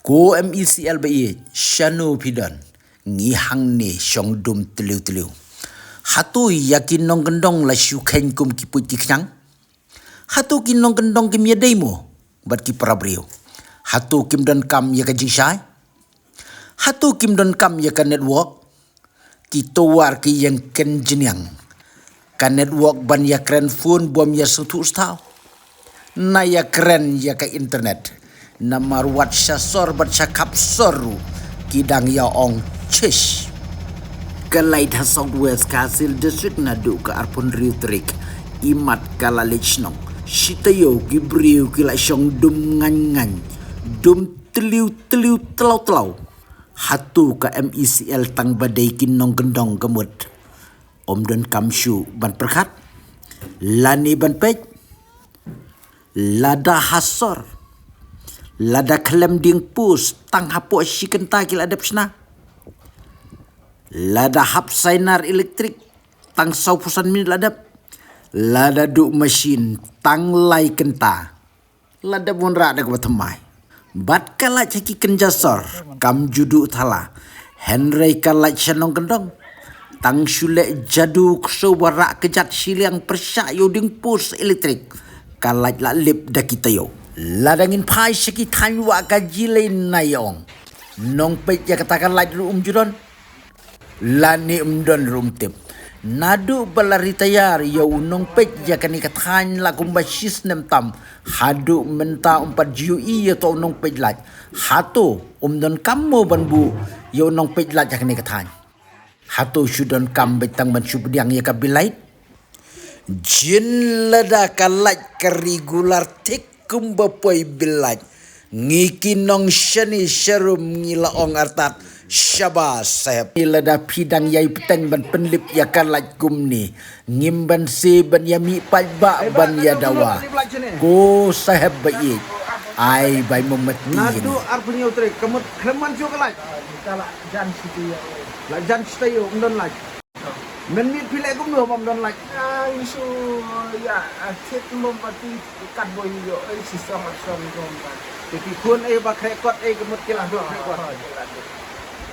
Ko MECL bai shanu pidan ngi hang ne shong dum teliu. Hatu yakin nong gendong la syukain kum ki puti knyang. Hatu kin nong gendong kim yadai mo bat ki prabriu. Hatu kim don kam ya ka jingshai. Hatu kim don kam ya ka network. Ki towar ki yang ken jenyang. Ka network ban ya keren phone bom ya sutu stau. Na ya keren ya ka internet. Namar wat syasor bat syakap soru kidang ya ong chish. Kalait ha Southwest Kasil District nadu ka arpon riutrik imat kalalichnong. Sitayo gibriu kila syong dum ngan dum teliu telau. Hatu ka MECL tang badai kinong gendong gemut. Om don kamshu ban perkat. Lani ban pej. Lada hasor. Lada kelem ding pus tang hapo sikenta kila adap sna. Lada hap sainar elektrik tang 100% minit ladap. Lada duk mesin tang lai kenta. Lada bunra ada kebatamai. Bat kala caki kenjasor kam judu thala. Henry kala chanong gendong. Tang syulek jadu kesubarak kejat siliang persyak yuding pus elektrik. Kala la lip da kita yo. Ladangin pai seki tanwa kajilin nayong. Nong pej ya katakan lait rum judon. Lani umdon rum tip. Nadu balari tayar ya nong pej ya kani katan la kumbasis nem tam. Hadu menta 4 GUI ya to nong pej lait. Hatu umdon kamu banbu ya nong pej lait ya kani katan. Hatu syudon kam betang ban syubdiang ya kabilait. Jin lada kalait ka regular tik kumbapoi bilaj ngiki nong shani sharum ngila ong artat syabas sahab ilada pidang yai peteng ban penlip ya kalaj kumni ngimban se ban yami palba ban ya dawa ko sahab baik ai bai memeti nadu arpunya utrik kemut kreman jo kalaj kala jan situ ya la jan stayo undon laj menit pilek kum no mom don laj isu ya akhir membati ikan boy yo sistem action domba jadi kun ba krekot kemut kilah do krekot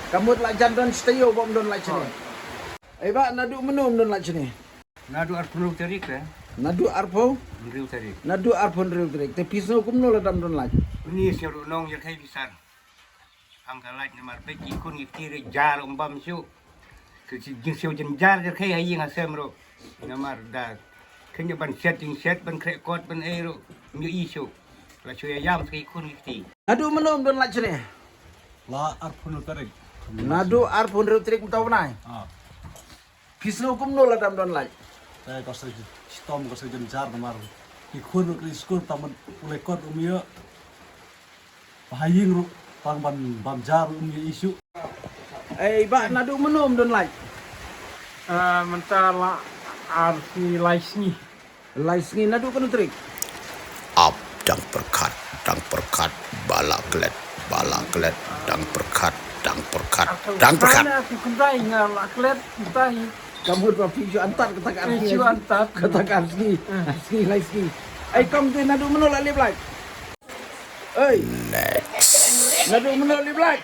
kemut la jan don stayo bom don laj ni ba nadu menum don laj ni nadu arpun tarik ya nadu arpo ril tarik nadu arpon ril tarik te pisno kum no la dam don laj ini siru nong ya kai besar angkalaj namar pe ikun ngikiri jar umbam syu ke siu jenjar ya kai ayi ngasemro namar da kenya ban setting set ban krekot ban ero mi isu la chuya yam kai kun ngikti nadu menum don laj ni La arpun tarik. nadu arpon ril tarik mutaw nai pisno kum no la dam don laj Saya kau saja stom kau saja jar namar. Ikun ke skul taman ulekot umia. Bahaying ru pang ban jar umia isu. ba nadu menum don laj mentala arti laisni laj ni nadu kan trik Up dang perkat balak klet dang perkat aku kendai ngalaklet kendai kamu berapa pisu antar katakan pisu antar. katakan ski laj ski kamu tu nadu menol alip laj next nadu menol alip laj